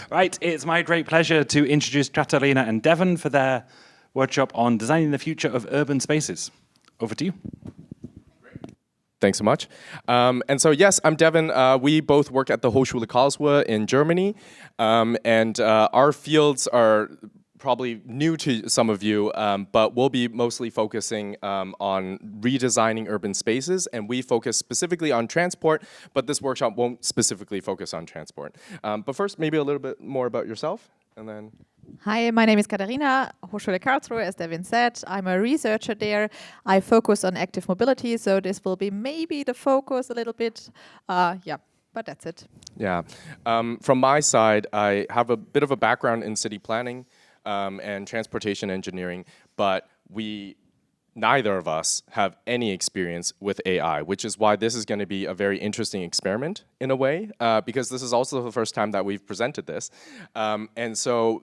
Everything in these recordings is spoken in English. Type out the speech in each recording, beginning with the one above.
Right, it's my great pleasure to introduce Katarina and Devon for their workshop on designing the future of urban spaces. Over to you. Thanks so much. And so, yes, I'm Devon. We both work at the Hochschule Karlsruhe in Germany. And our fields are probably new to some of you, but we'll be mostly focusing on redesigning urban spaces. And we focus specifically on transport, but this workshop won't specifically focus on transport. But first, maybe a little bit more about yourself, and then... Hi, my name is Katharina, Hochschule Karlsruhe, as Devin said. I'm a researcher there. I focus on active mobility, so this will be maybe the focus a little bit. Yeah, but that's it. Yeah. From my side, I have a bit of a background in city planning and transportation engineering, but neither of us have any experience with AI, which is why this is going to be a very interesting experiment in a way, because this is also the first time that we've presented this. And so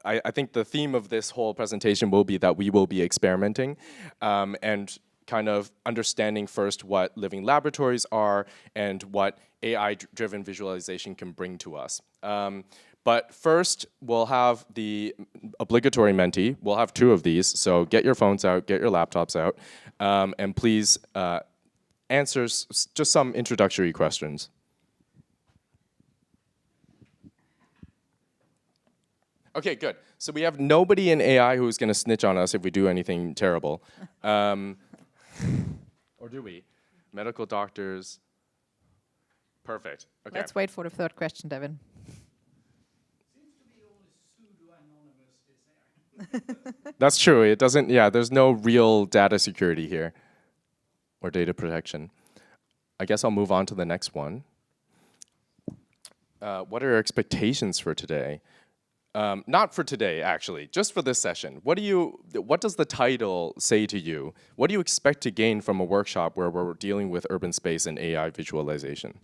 I think the theme of this whole presentation will be that we will be experimenting and kind of understanding first what living laboratories are and what AI-driven visualization can bring to us. But first, we'll have the obligatory Menti. We'll have 2 of these, so get your phones out, get your laptops out, and please answer just some introductory questions. Okay, good. So we have nobody in AI who's going to snitch on us if we do anything terrible. Or do we? Medical doctors. Perfect. Okay. Let's wait for the 3rd question, Devin. That's true. It doesn't, yeah, there's no real data security here or data protection. I guess I'll move on to the next one. What are your expectations for today? Not for today, actually, just for this session. What does the title say to you? What do you expect to gain from a workshop where we're dealing with urban space and AI visualization?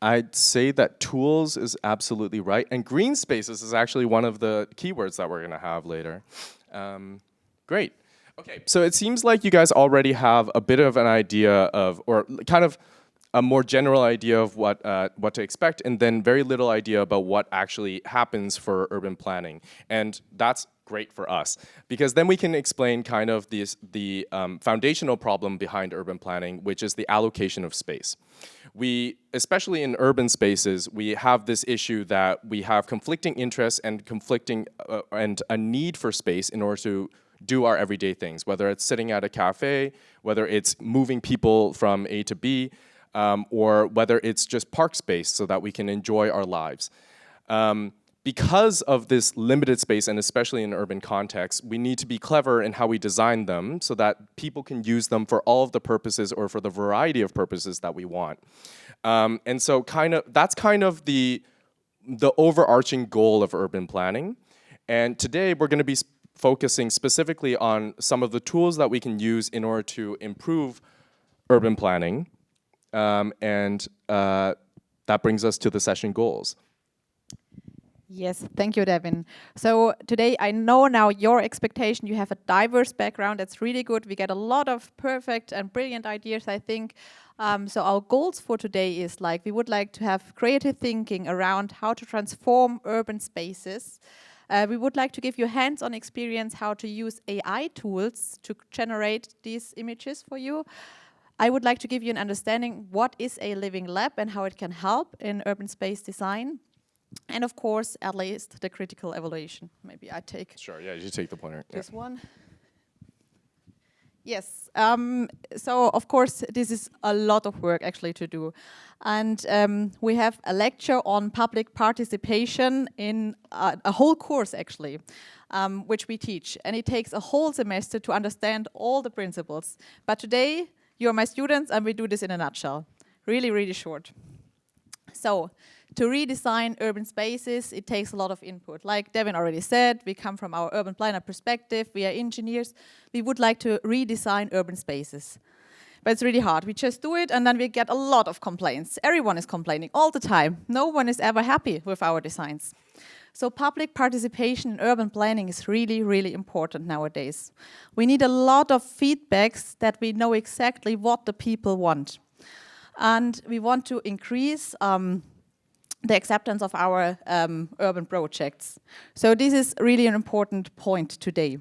I'd say that tools is absolutely right, and green spaces is actually one of the keywords that we're going to have later. Great. Okay, so it seems like you guys already have a bit of an idea of, or kind of a more general idea of what to expect, and then very little idea about what actually happens for urban planning. And that's great for us, because then we can explain kind of the foundational problem behind urban planning, which is the allocation of space. Especially in urban spaces, we have this issue that we have conflicting interests and and a need for space in order to do our everyday things, whether it's sitting at a cafe, whether it's moving people from A to B, or whether it's just park space so that we can enjoy our lives. Because of this limited space, and especially in urban contexts, we need to be clever in how we design them so that people can use them for all of the purposes or for the variety of purposes that we want. And so that's kind of the overarching goal of urban planning. And today we're going to be focusing specifically on some of the tools that we can use in order to improve urban planning. And that brings us to the session goals. Yes, thank you, Devin. So today I know now your expectation. You have a diverse background. That's really good. We get a lot of perfect and brilliant ideas, I think. So our goals for today is we would like to have creative thinking around how to transform urban spaces. We would like to give you hands-on experience how to use AI tools to generate these images for you. I would like to give you an understanding what is a living lab and how it can help in urban space design. And of course, at least the critical evaluation. Maybe I take... Sure, yeah, you take the pointer. This one. Yes, so of course, this is a lot of work actually to do. And we have a lecture on public participation in a whole course actually, which we teach. And it takes a whole semester to understand all the principles. But today, you are my students and we do this in a nutshell. Really, really short. So, to redesign urban spaces, it takes a lot of input. Like Devin already said, we come from our urban planner perspective, we are engineers. We would like to redesign urban spaces. But it's really hard. We just do it and then we get a lot of complaints. Everyone is complaining all the time. No one is ever happy with our designs. So public participation in urban planning is really, really important nowadays. We need a lot of feedbacks that we know exactly what the people want. and we want to increase the acceptance of our urban projects. So this is really an important point today.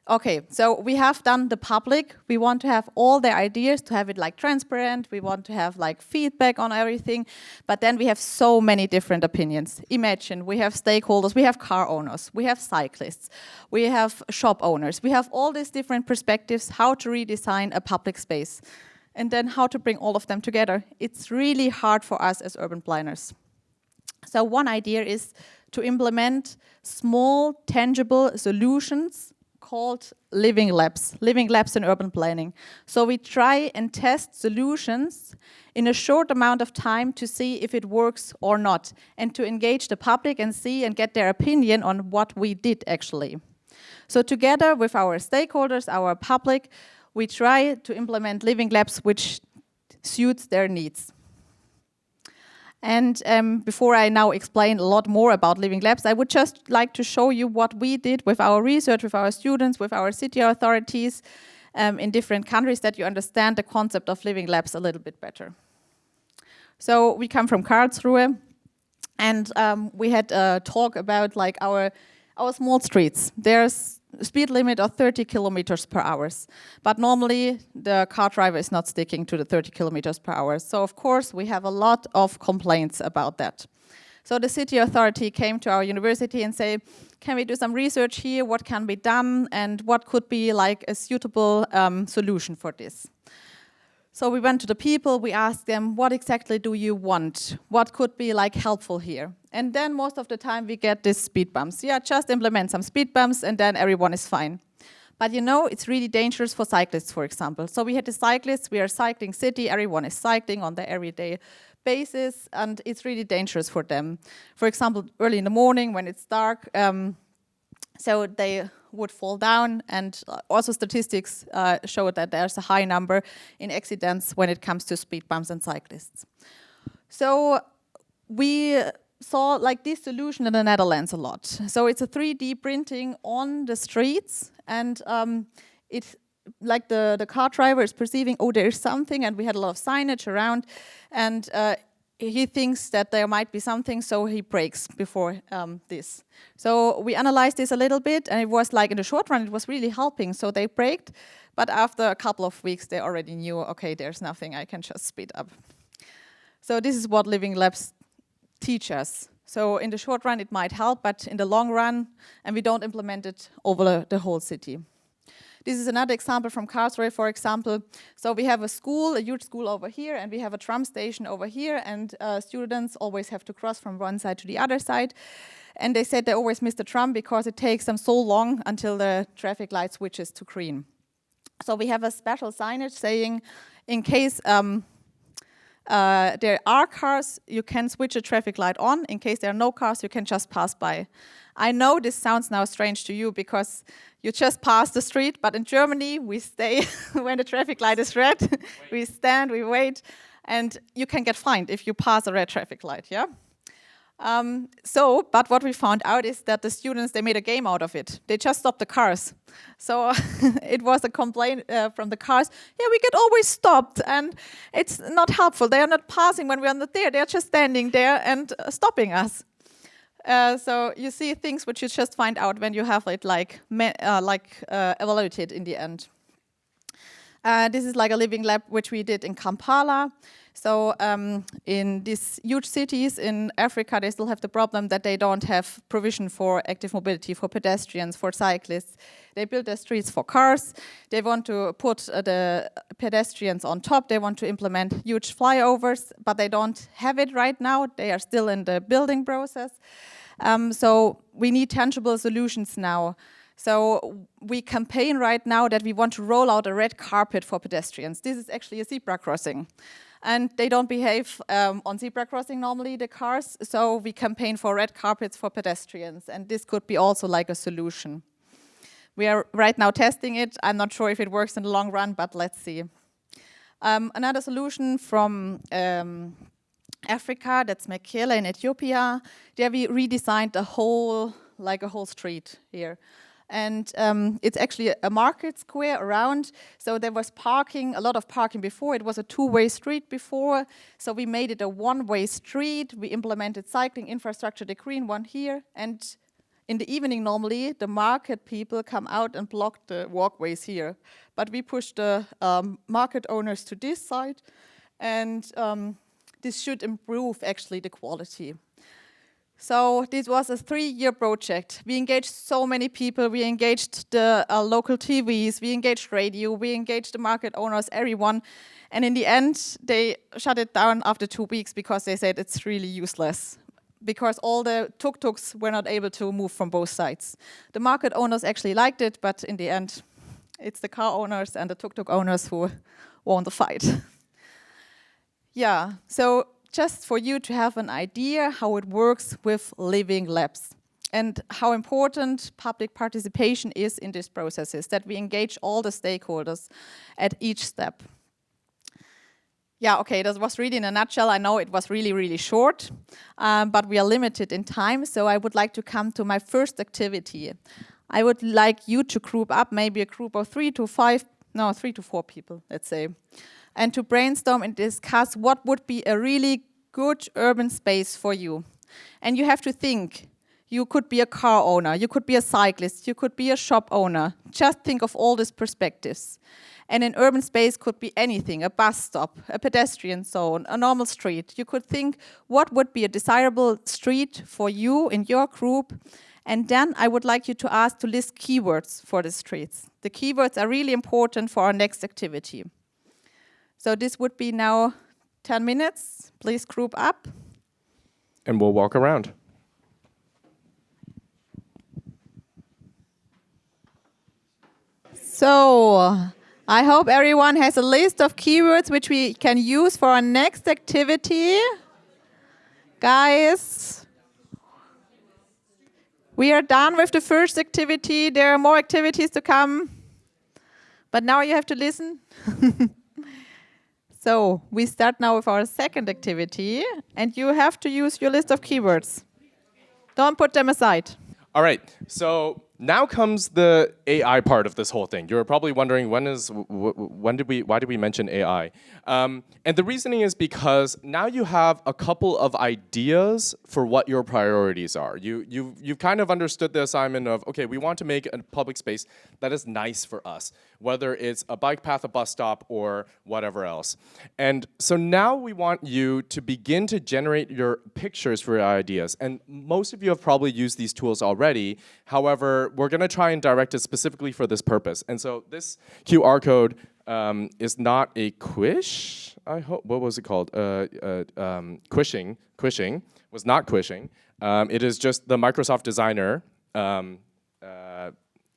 Okay, so we have done the public. We want to have all the ideas, to have it like transparent. We want to have like feedback on everything. But then we have so many different opinions. Imagine we have stakeholders, we have car owners, we have cyclists, we have shop owners. We have all these different perspectives, how to redesign a public space. And then how to bring all of them together. It's really hard for us as urban planners. So one idea is to implement small, tangible solutions called living labs in urban planning. So we try and test solutions in a short amount of time to see if it works or not, and to engage the public and see and get their opinion on what we did actually. So together with our stakeholders, our public, we try to implement living labs which suits their needs. And before I now explain a lot more about living labs, I would just like to show you what we did with our research, with our students, with our city authorities in different countries, that you understand the concept of living labs a little bit better. So we come from Karlsruhe, and we had a talk about like our small streets. There's a speed limit of 30 kilometers per hour. But normally the car driver is not sticking to the 30 kilometers per hour. So of course we have a lot of complaints about that. So the city authority came to our university and say, can we do some research here? What can be done? And what could be like a suitable solution for this? So we went to the people, we asked them, what exactly do you want? What could be like helpful here? And then most of the time we get these speed bumps. Yeah, just implement some speed bumps and then everyone is fine. But you know, it's really dangerous for cyclists, for example. So we had the cyclists, we are cycling city, everyone is cycling on their everyday basis, and it's really dangerous for them. For example, early in the morning when it's dark, so they would fall down, and also statistics show that there's a high number in accidents when it comes to speed bumps and cyclists. So we saw like this solution in the Netherlands a lot. So it's a 3D printing on the streets, and it's like the car driver is perceiving, oh, there's something, and we had a lot of signage around, and he thinks that there might be something, so he brakes before this. So we analyzed this a little bit, and it was like in the short run, it was really helping. So they braked, but after a couple of weeks, they already knew, okay, there's nothing, I can just speed up. So this is what living labs teach us. So in the short run, it might help, but in the long run, and we don't implement it over the whole city. This is another example from Karlsruhe, for example. So we have a school, a huge school over here, and we have a tram station over here, and students always have to cross from one side to the other side. And they said they always miss the tram because it takes them so long until the traffic light switches to green. So we have a special signage saying, in case there are cars, you can switch the traffic light on. In case there are no cars, you can just pass by. I know this sounds now strange to you because you just pass the street, but in Germany we stay when the traffic light is red. We stand, we wait, and you can get fined if you pass a red traffic light, yeah? But what we found out is that the students, they made a game out of it. They just stopped the cars. So it was a complaint from the cars. Yeah, we get always stopped, and it's not helpful. They are not passing when we are not there. They are just standing there and stopping us. So you see things which you just find out when you have it evaluated in the end. This is like a living lab which we did in Kampala. So in these huge cities in Africa, they still have the problem that they don't have provision for active mobility, for pedestrians, for cyclists. They build their streets for cars. They want to put the pedestrians on top. They want to implement huge flyovers, but they don't have it right now. They are still in the building process. So we need tangible solutions now. So we campaign right now that we want to roll out a red carpet for pedestrians. This is actually a zebra crossing. And they don't behave on zebra crossing normally, the cars, so we campaign for red carpets for pedestrians, and this could be also like a solution. We are right now testing it. I'm not sure if it works in the long run, but let's see. Another solution from Africa, that's Mekele in Ethiopia. There we redesigned a whole street here. And it's actually a market square around. So there was parking, a lot of parking before. It was a two-way street before. So we made it a one-way street. We implemented cycling infrastructure, the green one here. And in the evening, normally, the market people come out and block the walkways here. But we pushed the market owners to this side. And this should improve, actually, the quality. So this was a 3-year project. We engaged so many people. We engaged the local TVs. We engaged radio. We engaged the market owners, everyone. And in the end, they shut it down after 2 weeks because they said it's really useless, because all the tuk-tuks were not able to move from both sides. The market owners actually liked it, but in the end, it's the car owners and the tuk-tuk owners who won the fight. Yeah, so just for you to have an idea how it works with living labs and how important public participation is in these processes, that we engage all the stakeholders at each step. Yeah, okay, that was really in a nutshell. I know it was really, really short, but we are limited in time, so I would like to come to my first activity. I would like you to group up, maybe a group of 3 to 4 people, let's say, and to brainstorm and discuss what would be a really good urban space for you. And you have to think, you could be a car owner, you could be a cyclist, you could be a shop owner. Just think of all these perspectives. And an urban space could be anything, a bus stop, a pedestrian zone, a normal street. You could think what would be a desirable street for you in your group. And then I would like you to ask to list keywords for the streets. The keywords are really important for our next activity. So this would be now 10 minutes. Please group up. And we'll walk around. So I hope everyone has a list of keywords which we can use for our next activity. Guys, we are done with the first activity. There are more activities to come. But now you have to listen. So we start now with our second activity, and you have to use your list of keywords. Don't put them aside. All right, so now comes the AI part of this whole thing. You're probably wondering why did we mention AI? And the reasoning is because now you have a couple of ideas for what your priorities are. You've kind of understood the assignment of, okay, we want to make a public space that is nice for us, whether it's a bike path, a bus stop, or whatever else. And so now we want you to begin to generate your pictures for your ideas. And most of you have probably used these tools already. However, we're going to try and direct it specifically for this purpose. And so this QR code is not a quish, I hope. What was it called? Quishing. Quishing was not quishing. It is just the Microsoft Designer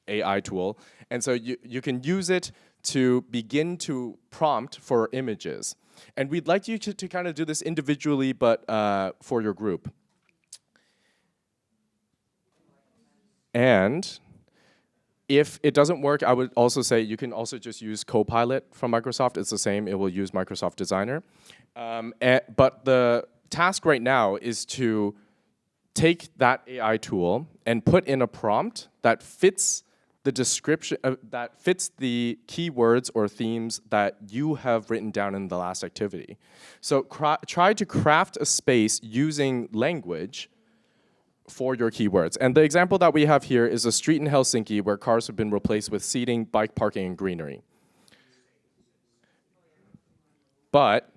AI tool. And so you can use it to begin to prompt for images. And we'd like you to kind of do this individually, but for your group. And if it doesn't work, I would also say you can also just use Copilot from Microsoft. It's the same. It will use Microsoft Designer. But the task right now is to take that AI tool and put in a prompt that fits the description, that fits the keywords or themes that you have written down in the last activity. So try to craft a space using language for your keywords. And the example that we have here is a street in Helsinki where cars have been replaced with seating, bike parking, and greenery. But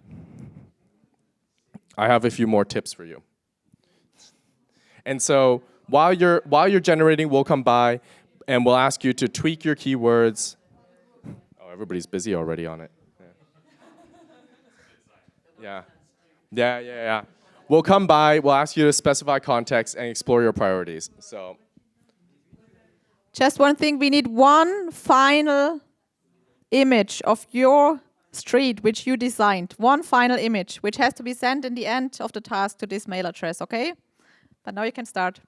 I have a few more tips for you. And so while you're generating, we'll come by and we'll ask you to tweak your keywords. Oh, everybody's busy already on it. Yeah. We'll come by, we'll ask you to specify context and explore your priorities. So, just one thing, we need one final image of your street which you designed. One final image which has to be sent in the end of the task to this mail address, okay? But now you can start.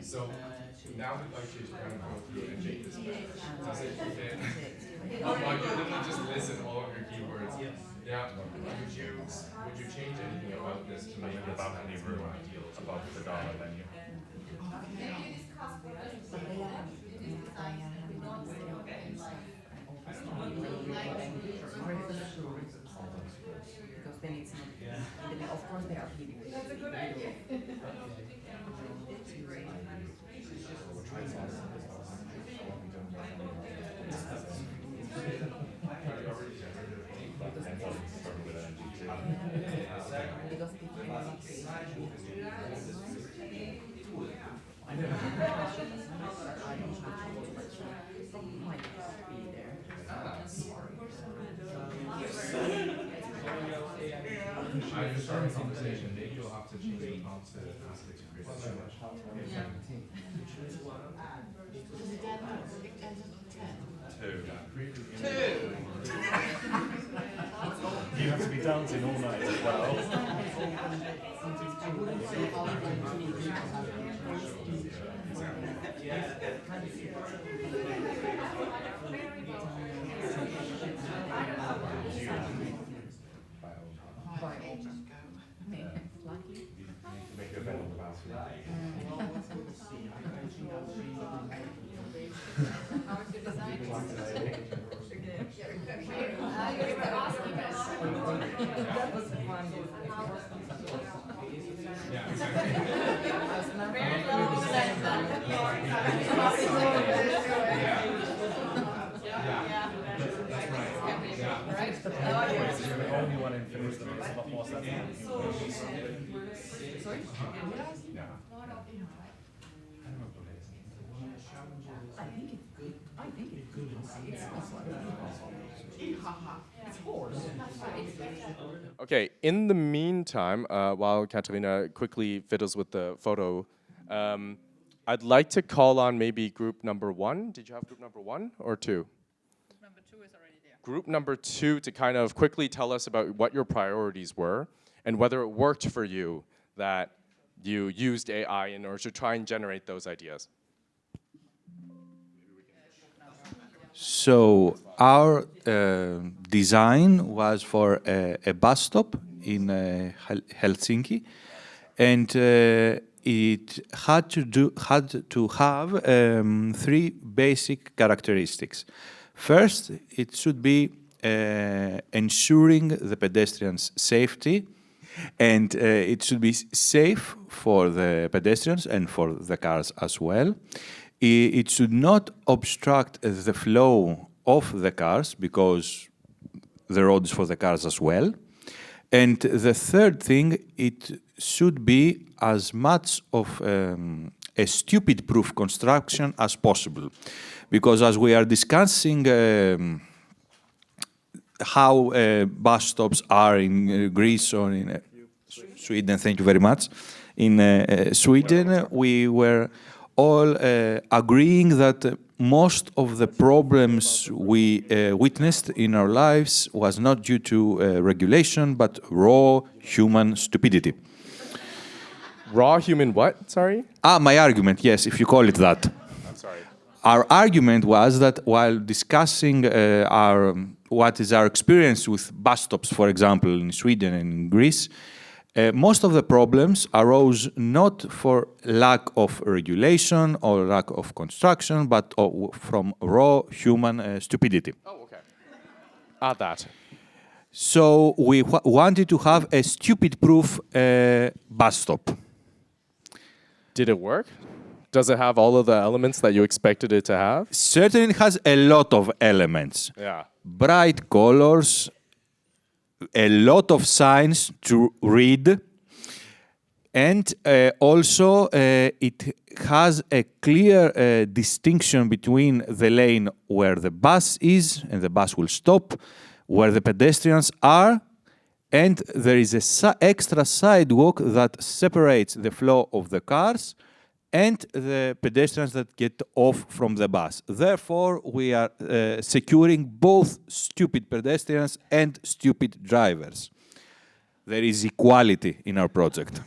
So now we'd like you to kind of go through and make this better. Does it fit? Oh, you literally just listen all of your keywords. Yeah. Would you change anything about this to make it about any room above the dollar menu? Because then it's not, then of course there are people. That's a good idea. Because if you are not might be there. I just started a conversation. Maybe you'll have to change the prompt to ask it to create a image. You have to be dancing all night as well. Make it better That was fun. Yeah, exactly. You're the only one in Finland that makes a lot more sense. I think it's good. I think it's good. It's horse. Okay, in the meantime, while Katarina quickly fiddles with the photo, I'd like to call on maybe group number 1. Did you have group number 1 or 2? Number 2 is already there. Group number 2 to kind of quickly tell us about what your priorities were and whether it worked for you that you used AI in order to try and generate those ideas. So our design was for a bus stop in Helsinki, and it had to have 3 basic characteristics. First, it should be ensuring the pedestrians' safety, and it should be safe for the pedestrians and for the cars as well. It should not obstruct the flow of the cars because the road is for the cars as well. And the third thing, it should be as much of a stupid-proof construction as possible. Because as we are discussing how bus stops are in Greece or in Sweden, thank you very much. In Sweden, we were all agreeing that most of the problems we witnessed in our lives was not due to regulation, but raw human stupidity. Raw human what? Sorry? My argument, yes, if you call it that. I'm sorry. Our argument was that while discussing what is our experience with bus stops, for example, in Sweden and in Greece, most of the problems arose not for lack of regulation or lack of construction, but from raw human stupidity. Oh, okay. Add that. So we wanted to have a stupid-proof bus stop. Did it work? Does it have all of the elements that you expected it to have? Certainly it has a lot of elements. Yeah. Bright colors, a lot of signs to read, and also it has a clear distinction between the lane where the bus is and the bus will stop, where the pedestrians are, and there is a extra sidewalk that separates the flow of the cars and the pedestrians that get off from the bus. Therefore, we are securing both stupid pedestrians and stupid drivers. There is equality in our project.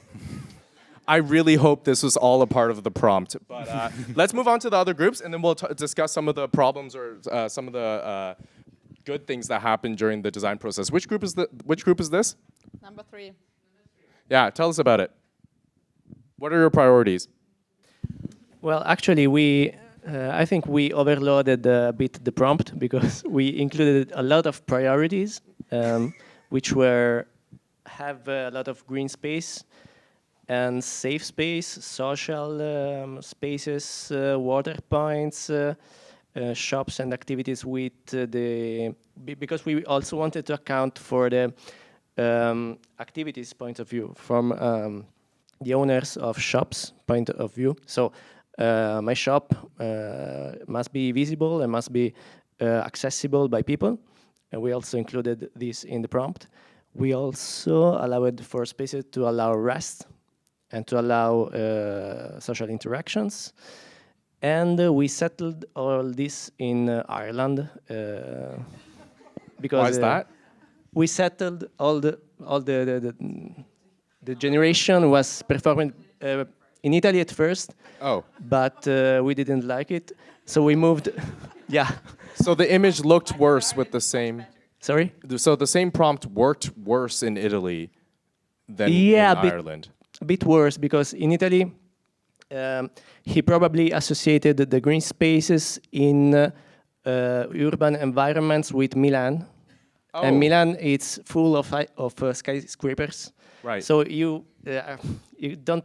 I really hope this was all a part of the prompt. But let's move on to the other groups, and then we'll discuss some of the problems or some of the good things that happened during the design process. Which group is this? Number 3. Yeah, tell us about it. What are your priorities? Well, actually, I think we overloaded a bit the prompt because we included a lot of priorities, which have a lot of green space and safe space, social spaces, water points, shops and activities with because we also wanted to account for the activities point of view from the owners of shops point of view. So my shop must be visible and must be accessible by people. And we also included this in the prompt. We also allowed for spaces to allow rest and to allow social interactions. And we settled all this in Ireland because Why is that? we settled all the generation was performing in Italy at first. Oh. But we didn't like it, so we moved. Yeah. So the image looked worse with the same. Sorry. So the same prompt worked worse in Italy than in Ireland. A bit worse because in Italy, he probably associated the green spaces in urban environments with Milan. Oh. And Milan, it's full of skyscrapers. Right. So you don't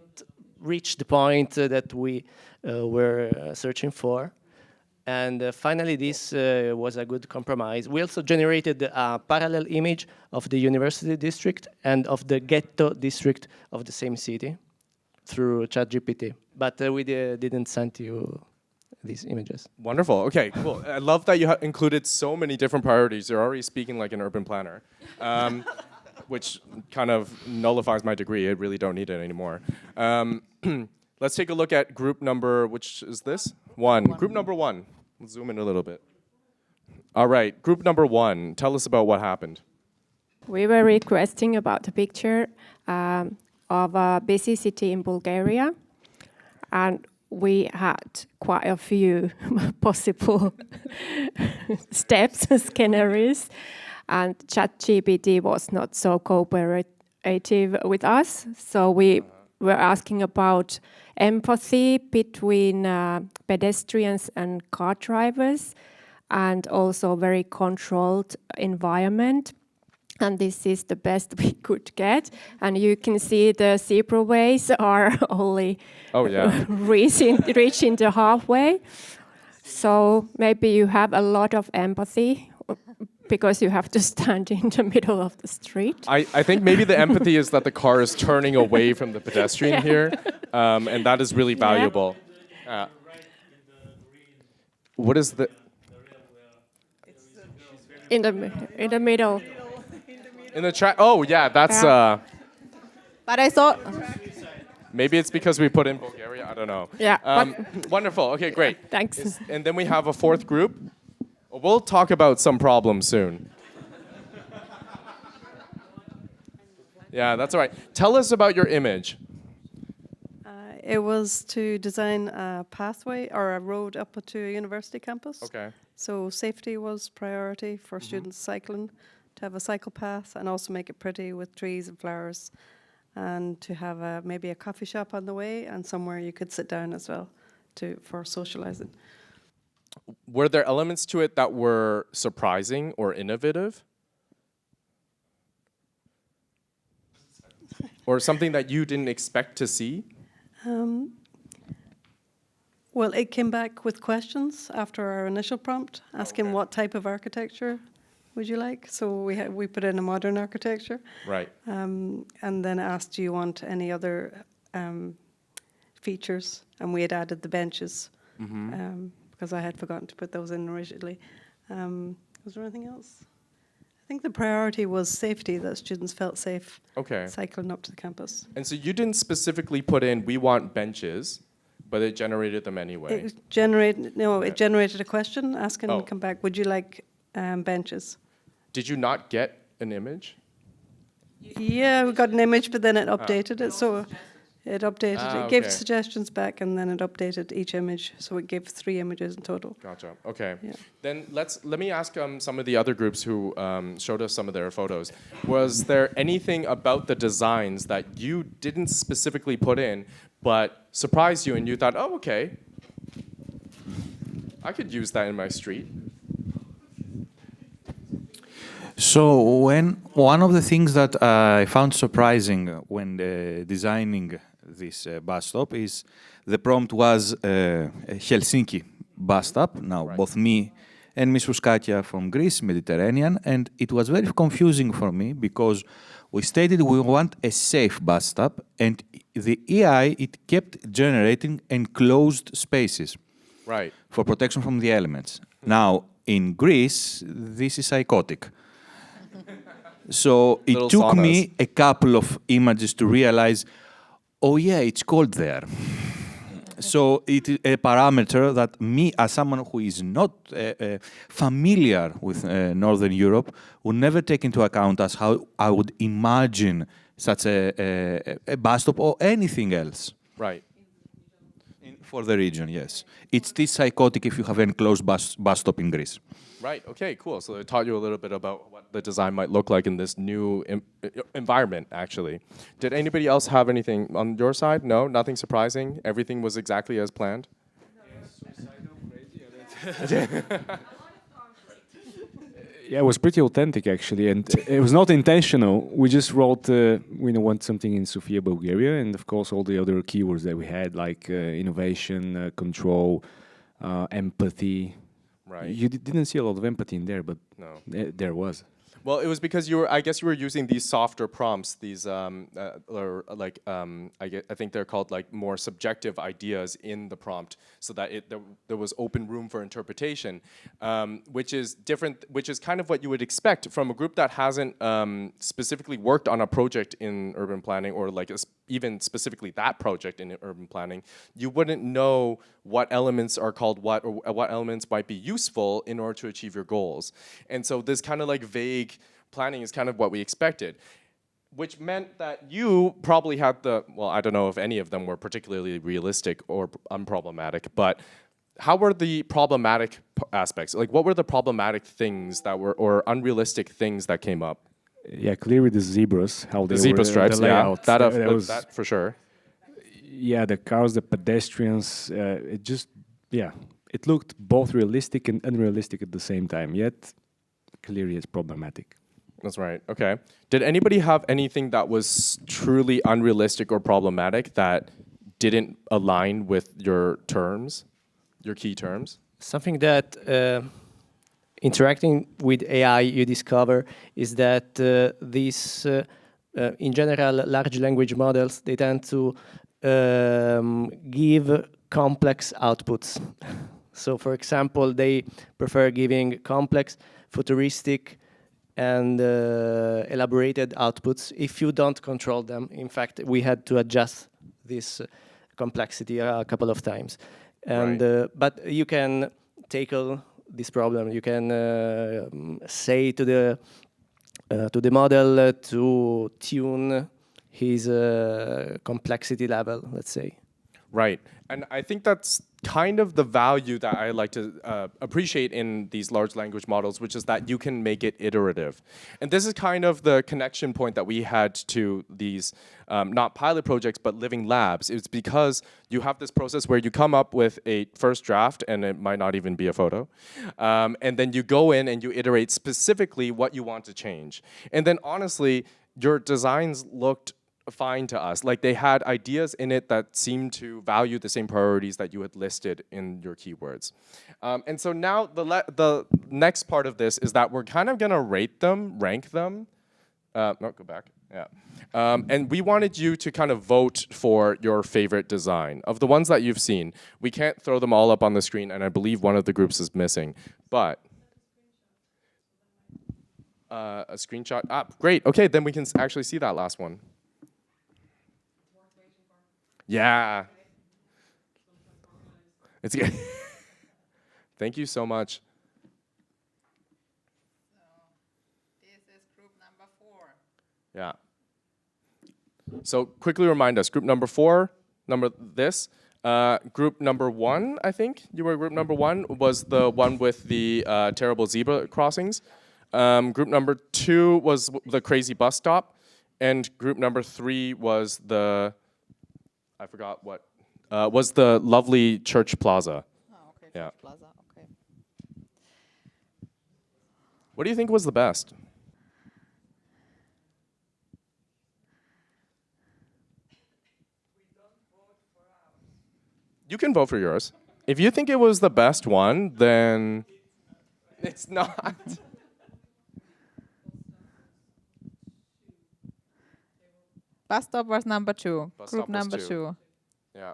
reach the point that we were searching for. And finally, this was a good compromise. We also generated a parallel image of the university district and of the ghetto district of the same city through ChatGPT. But we didn't send you these images. Wonderful. Okay, cool. I love that you included so many different priorities. You're already speaking like an urban planner, which kind of nullifies my degree. I really don't need it anymore. Let's take a look at group number, which is this? One. Group number 1. Let's zoom in a little bit. All right, group number 1. Tell us about what happened. We were requesting about a picture of a busy city in Bulgaria, and we had quite a few possible steps, scenarios, and ChatGPT was not so cooperative with us, so we were asking about empathy between pedestrians and car drivers, and also very controlled environment. And this is the best we could get. And you can see the zebraways are only reaching the halfway. So maybe you have a lot of empathy because you have to stand in the middle of the street. I think maybe the empathy is that the car is turning away from the pedestrian here, and that is really valuable. What is the... In the middle. In the chat? Oh, yeah, that's... But I thought... Maybe it's because we put in Bulgaria, I don't know. Yeah. Wonderful, okay, great. Thanks. And then we have a 4th group. We'll talk about some problems soon. Yeah, that's all right. Tell us about your image. It was to design a pathway or a road up to a university campus. Okay. So safety was priority for students cycling, to have a cycle path and also make it pretty with trees and flowers, and to have maybe a coffee shop on the way and somewhere you could sit down as well for socializing. Were there elements to it that were surprising or innovative? Or something that you didn't expect to see? Well, it came back with questions after our initial prompt, asking what type of architecture would you like? So we put in a modern architecture. Right. And then asked, do you want any other features? And we had added the benches. Because I had forgotten to put those in originally. Was there anything else? I think the priority was safety, that students felt safe cycling up to the campus. And so you didn't specifically put in, we want benches, but it generated them anyway. It generated a question asking Oh. come back, would you like benches? Did you not get an image? Yeah, we got an image, but then it updated it. So it updated, it gave okay. suggestions back, and then it updated each image. So it gave 3 images in total. Gotcha. Okay. Yeah. Then let me ask some of the other groups who showed us some of their photos. Was there anything about the designs that you didn't specifically put in, but surprised you, and you thought, oh, okay, I could use that in my street? So one of the things that I found surprising when designing this bus stop is the prompt was a Helsinki bus stop. Now both me and Ms. Ruskakia from Greece, Mediterranean, and it was very confusing for me because we stated we want a safe bus stop, and the AI, it kept generating enclosed spaces Right. for protection from the elements. Now in Greece, this is psychotic. So it Little took saunas. me a couple of images to realize, oh yeah, it's cold there. So it is a parameter that me, as someone who is not familiar with Northern Europe, would never take into account as how I would imagine such a bus stop or anything else. Right. For the region, yes. It's this psychotic if you have an enclosed bus stop in Greece. Right. Okay. Cool. So it taught you a little bit about what the design might look like in this new environment. Actually, did anybody else have anything on your side? No, nothing surprising. Everything was exactly as planned. Yeah, it was pretty authentic actually, and it was not intentional. We just wrote, we want something in Sofia, Bulgaria, and of course all the other keywords that we had, like innovation, control, empathy. Right. You didn't see a lot of empathy in there, but No. there was. Well, it was because I guess you were using these softer prompts, these or like I think they're called like more subjective ideas in the prompt, so that there was open room for interpretation, which is different, which is kind of what you would expect from a group that hasn't specifically worked on a project in urban planning, or like even specifically that project in urban planning. You wouldn't know what elements are called what, or what elements might be useful in order to achieve your goals. And so this kind of like vague planning is kind of what we expected, which meant that you probably had well, I don't know if any of them were particularly realistic or unproblematic, but how were the problematic aspects? Like, what were the problematic things that were, or unrealistic things that came up? Yeah, clearly the zebras, how they The zebra were, stripes, the yeah, layout. that was, that for sure. yeah, the cars, the pedestrians, it just, yeah, it looked both realistic and unrealistic at the same time, yet clearly it's problematic. That's right. Okay. Did anybody have anything that was truly unrealistic or problematic that didn't align with your terms, your key terms? Something that interacting with AI you discover is that these, in general, large language models, they tend to give complex outputs. So, for example, they prefer giving complex, futuristic, and elaborated outputs if you don't control them. In fact, we had to adjust this complexity a couple of times. And but you can tackle this problem. You can say to the model to tune his complexity level, let's say. Right. And I think that's kind of the value that I like to appreciate in these large language models, which is that you can make it iterative. And this is kind of the connection point that we had to these, not pilot projects, but living labs. It's because you have this process where you come up with a first draft, and it might not even be a photo. And then you go in and you iterate specifically what you want to change. And then honestly, your designs looked fine to us. Like, they had ideas in it that seemed to value the same priorities that you had listed in your keywords. And so now the next part of this is that we're kind of gonna rate them, rank them. No, go back, yeah. And we wanted you to kind of vote for your favorite design. Of the ones that you've seen, we can't throw them all up on the screen, and I believe one of the groups is missing, but a screenshot, great, okay, then we can actually see that last one. Yeah. It's good. Thank you so much. This is group number 4. Yeah. So quickly remind us, group number 4, group number 1, I think you were group number 1, was the one with the terrible zebra crossings. Group number 2 was the crazy bus stop. And group number 3 was the, I forgot what, was the lovely church plaza. Oh, okay. Yeah. Church Plaza. Okay. What do you think was the best? You can vote for yours. If you think it was the best one, then it's not. Bus stop was number 2. Bus Group stop was number 2. 2. Yeah.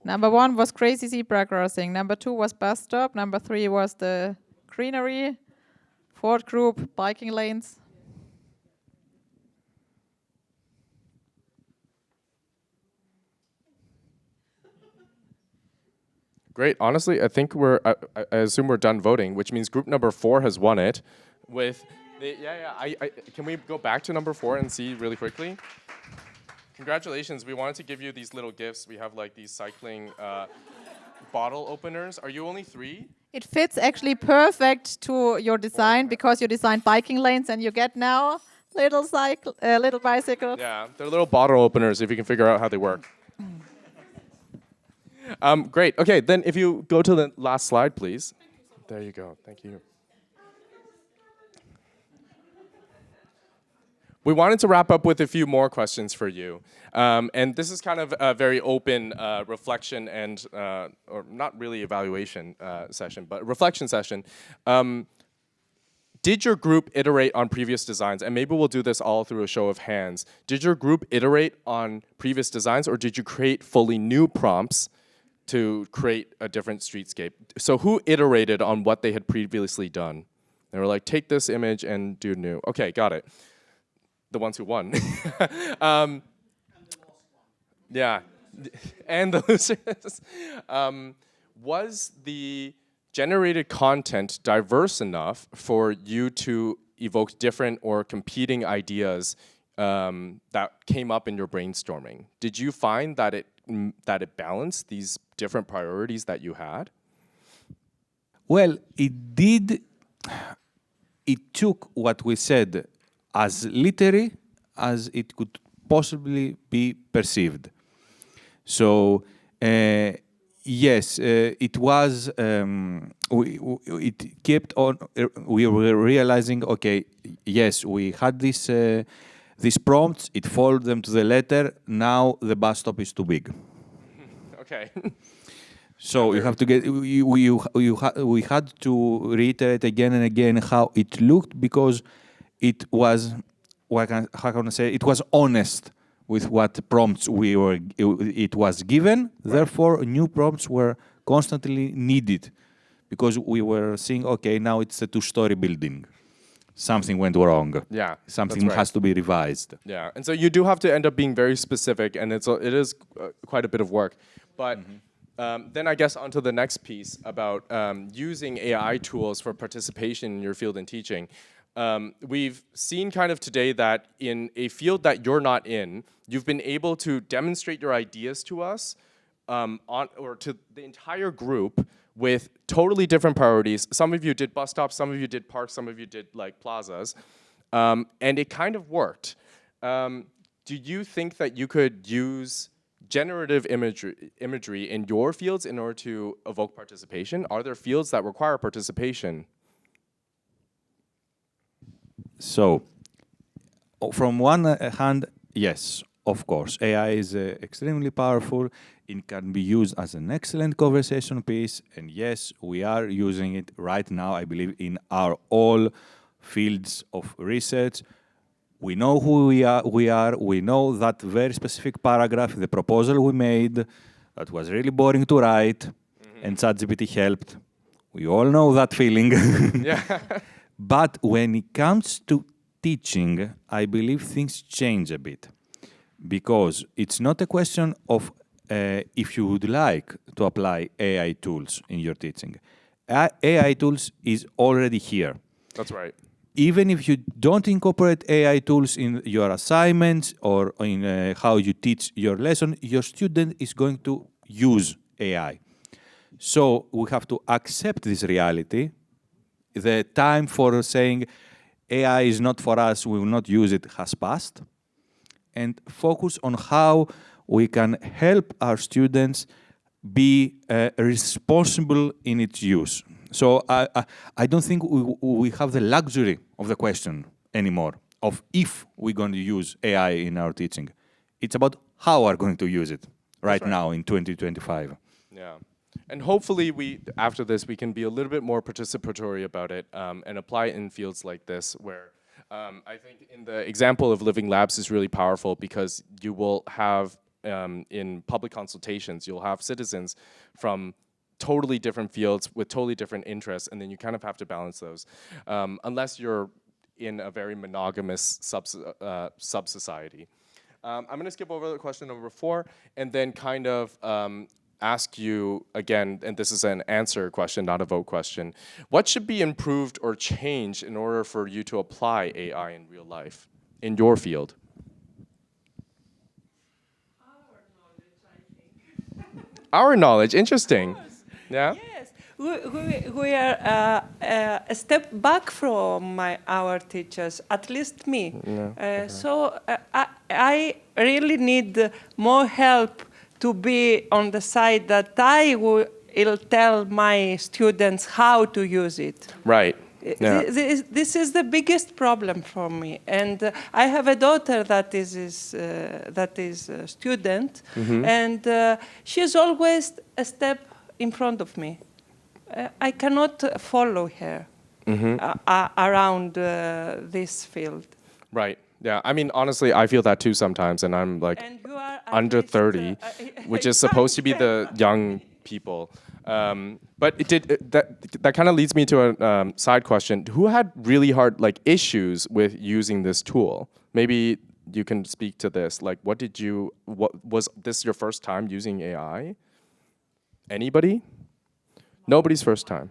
Number 1 was crazy zebra crossing. Number 2 was bus stop. Number 3 was the greenery. 4th group, biking lanes. Great. Honestly, I think I assume we're done voting, which means group number 4 has won it. With the, can we go back to number 4 and see really quickly? Congratulations. We wanted to give you these little gifts. We have like these cycling bottle openers. Are you only 3? It fits actually perfect to your design because you designed biking lanes and you get now little bicycle. Yeah, they're little bottle openers if you can figure out how they work. Great. Okay, then if you go to the last slide, please. There you go. Thank you. We wanted to wrap up with a few more questions for you. And this is kind of a very open reflection and, or not really evaluation session, but reflection session. Did your group iterate on previous designs? And maybe we'll do this all through a show of hands. Did your group iterate on previous designs, or did you create fully new prompts to create a different streetscape? So who iterated on what they had previously done? They were like, take this image and do new. Okay, got it. The ones who won. Yeah, and the losers. Was the generated content diverse enough for you to evoke different or competing ideas that came up in your brainstorming? Did you find that it balanced these different priorities that you had? Well, it did. It took what we said as literary as it could possibly be perceived. So, yes, it was, it kept on, we were realizing, okay, yes, we had these prompts, it followed them to the letter, now the bus stop is too big. Okay. So you have to get, we had to reiterate again and again how it looked, because it was, how can I say, it was honest with what prompts it was given. Right. Therefore, new prompts were constantly needed, because we were seeing, okay, now it's a 2-story building. Something went wrong. Yeah, something has to be revised. Yeah, and so you do have to end up being very specific, and it is quite a bit of work. But then I guess onto the next piece about using AI tools for participation in your field in teaching. We've seen kind of today that in a field that you're not in, you've been able to demonstrate your ideas to us, or to the entire group, with totally different priorities. Some of you did bus stops, some of you did parks, some of you did like plazas, and it kind of worked. Do you think that you could use generative imagery in your fields in order to evoke participation? Are there fields that require participation? So, from one hand, yes, of course, AI is extremely powerful. It can be used as an excellent conversation piece, and yes, we are using it right now, I believe, in our all fields of research. We know who we are, we know that very specific paragraph, the proposal we made, that was really boring to write, and ChatGPT helped. We all know that feeling. Yeah. But when it comes to teaching, I believe things change a bit, because it's not a question of if you would like to apply AI tools in your teaching. AI tools is already here. That's right. Even if you don't incorporate AI tools in your assignments or in how you teach your lesson, your student is going to use AI. So we have to accept this reality. The time for saying AI is not for us, we will not use it, has passed. And focus on how we can help our students be responsible in its use. So I don't think we have the luxury of the question anymore of if we're going to use AI in our teaching. It's about how we're going to use it right now in 2025. Yeah. And hopefully after this, we can be a little bit more participatory about it and apply it in fields like this where I think in the example of living labs is really powerful because you will have in public consultations, you'll have citizens from totally different fields with totally different interests, and then you kind of have to balance those. Unless you're in a very monogamous sub-society. I'm going to skip over the question number 4 and then kind of ask you again, and this is an answer question, not a vote question. What should be improved or changed in order for you to apply AI in real life, in your field? Our knowledge, interesting. Yeah? Yes, we are a step back from our teachers, at least me. Yeah. So I really need more help to be on the side that I will tell my students how to use it. Right. Yeah. This is the biggest problem for me, and I have a daughter that is a student, and she's always a step in front of me. I cannot follow her around this field. Right. Yeah. I mean, honestly, I feel that too sometimes, and I'm like under 30, which is supposed to be the young people. But that kind of leads me to a side question. Who had really hard issues with using this tool? Maybe you can speak to this. Like, what was this your first time using AI? Anybody? Nobody's first time.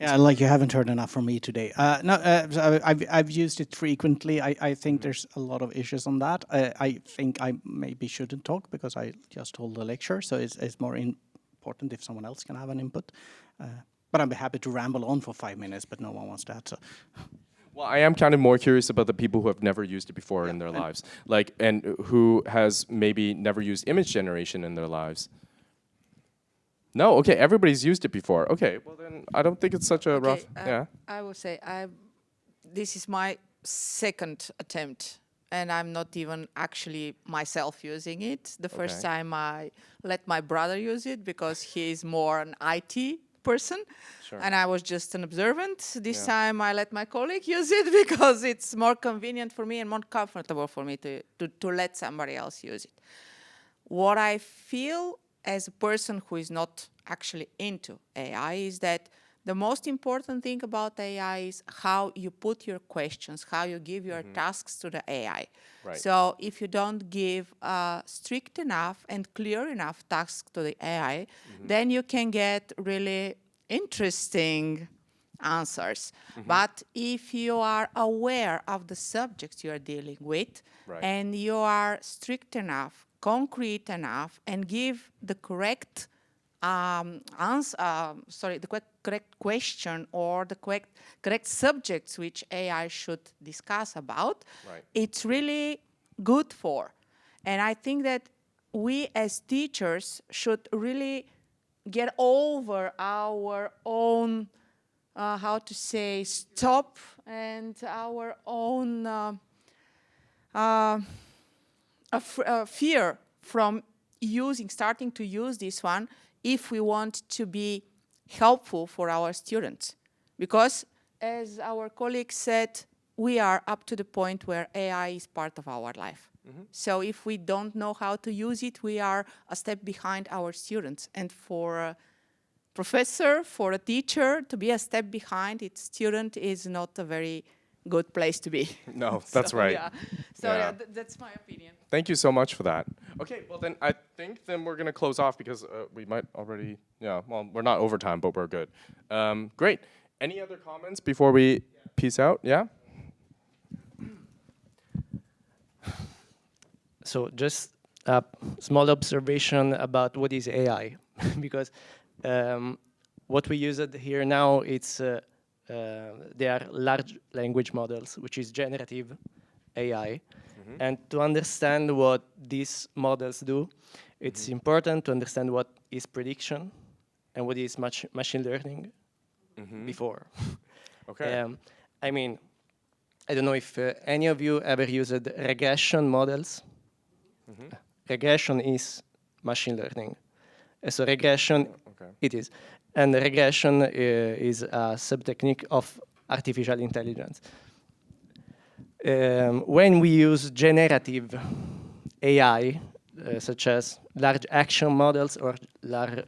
Yeah, like you haven't heard enough from me today. So I've used it frequently. I think there's a lot of issues on that. I think I maybe shouldn't talk because I just hold the lecture, so it's more important if someone else can have an input. But I'm happy to ramble on for 5 minutes, but no one wants that. So. Well, I am kind of more curious about the people who have never used it before in their lives, and who has maybe never used image generation in their lives. No, okay, everybody's used it before. Okay, well then I don't think it's such a rough. Yeah. I will say this is my second attempt, and I'm not even actually myself using it. The first time I let my brother use it because he is more an IT person, and I was just an observant. This time I let my colleague use it because it's more convenient for me and more comfortable for me to let somebody else use it. What I feel as a person who is not actually into AI is that the most important thing about AI is how you put your questions, how you give your tasks to the AI. Right. So if you don't give strict enough and clear enough tasks to the AI, then you can get really interesting answers. But if you are aware of the subjects you are dealing with, and you are strict enough, concrete enough, and give the correct correct question or the correct subjects which AI should discuss about, it's really good for. And I think that we as teachers should really get over our own, stop and our own fear from starting to use this one if we want to be helpful for our students. Because, as our colleague said, we are up to the point where AI is part of our life. So if we don't know how to use it, we are a step behind our students. And for a professor, for a teacher, to be a step behind its student is not a very good place to be. No, that's So, right. Yeah. So Yeah. yeah, that's my opinion. Thank you so much for that. Okay, well then I think then we're gonna close off because we might already, well, we're not overtime, but we're good. Great. Any other comments before we peace out? Yeah? So just a small observation about what is AI, because what we use it here now, they are large language models, which is generative AI. And to understand what these models do, it's important to understand what is prediction and what is machine learning before. Okay. I mean, I don't know if any of you ever used regression models. Regression is machine learning. So regression, it is. And regression is a sub-technique of artificial intelligence. When we use generative AI, such as large action models or large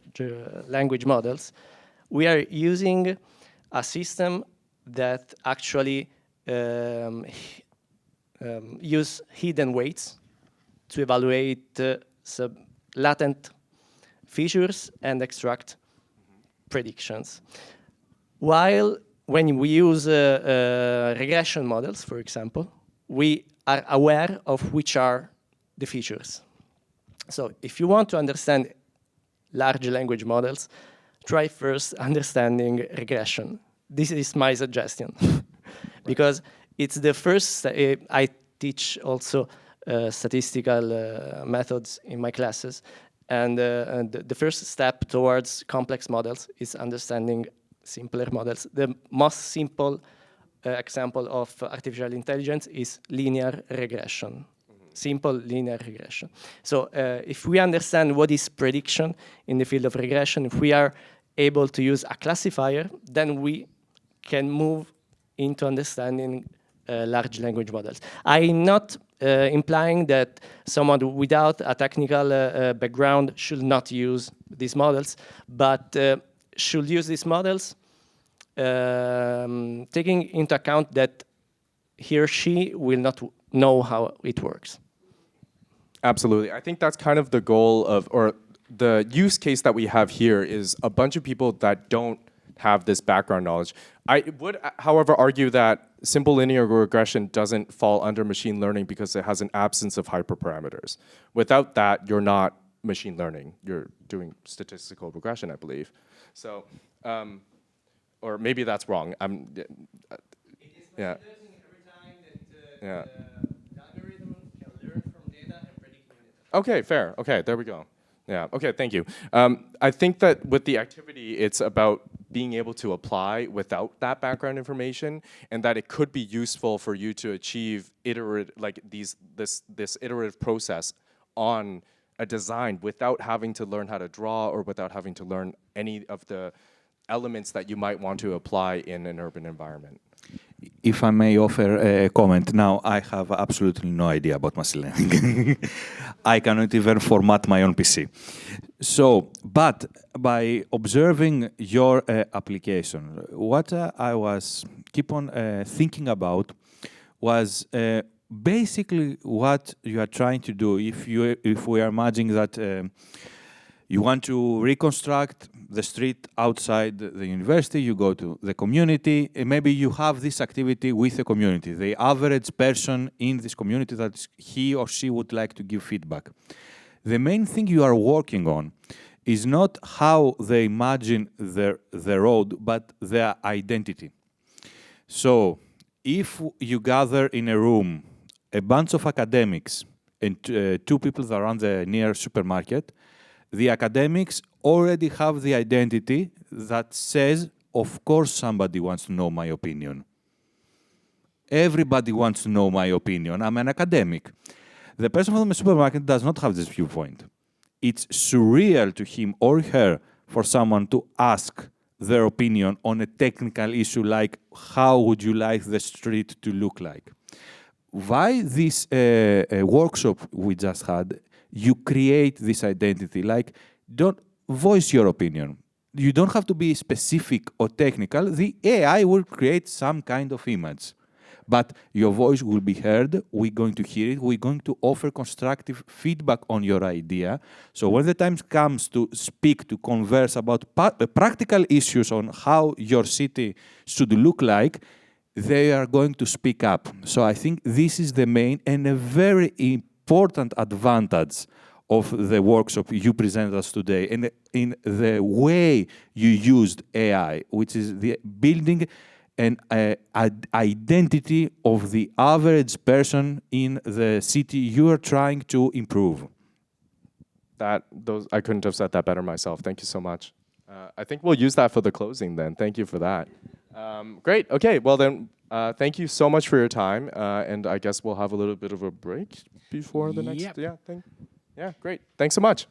language models, we are using a system that actually use hidden weights to evaluate latent features and extract predictions. While when we use regression models, for example, we are aware of which are the features. So if you want to understand large language models, try first understanding regression. This is my suggestion. Because it's the first, I teach also statistical methods in my classes. And the first step towards complex models is understanding simpler models. The most simple example of artificial intelligence is linear regression. Simple linear regression. So if we understand what is prediction in the field of regression, if we are able to use a classifier, then we can move into understanding large language models. I'm not implying that someone without a technical background should not use these models, but should use these models taking into account that he or she will not know how it works. Absolutely. I think that's kind of the goal of, or the use case that we have here is a bunch of people that don't have this background knowledge. I would, however, argue that simple linear regression doesn't fall under machine learning because it has an absence of hyperparameters. Without that, you're not machine learning. You're doing statistical regression, I believe. So, or maybe that's wrong. Yeah. Yeah. Okay, fair. Okay, there we go. Yeah, okay, thank you. I think that with the activity, it's about being able to apply without that background information, and that it could be useful for you to achieve iterative, like this iterative process on a design without having to learn how to draw or without having to learn any of the elements that you might want to apply in an urban environment. If I may offer a comment, now I have absolutely no idea about machine learning. I cannot even format my own PC. So, but by observing your application, what I was keep on thinking about was basically what you are trying to do. If we are imagining that you want to reconstruct the street outside the university, you go to the community, and maybe you have this activity with the community, the average person in this community that he or she would like to give feedback. The main thing you are working on is not how they imagine the road, but their identity. So if you gather in a room a bunch of academics and two people that are on the near supermarket, the academics already have the identity that says, of course somebody wants to know my opinion. Everybody wants to know my opinion. I'm an academic. The person from the supermarket does not have this viewpoint. It's surreal to him or her for someone to ask their opinion on a technical issue like how would you like the street to look like. Why this workshop we just had, you create this identity, like don't voice your opinion. You don't have to be specific or technical. The AI will create some kind of image. but your voice will be heard. We're going to hear it. We're going to offer constructive feedback on your idea. So when the time comes to speak, to converse about practical issues on how your city should look like, they are going to speak up. So I think this is the main and a very important advantage of the workshop you presented us today, and in the way you used AI, which is the building an identity of the average person in the city you are trying to improve. I couldn't have said that better myself. Thank you so much. I think we'll use that for the closing then. Thank you for that. Great. Okay. Well then, thank you so much for your time, and I guess we'll have a little bit of a break before the next. Yep. Yeah. Yeah. Great. Thanks so much.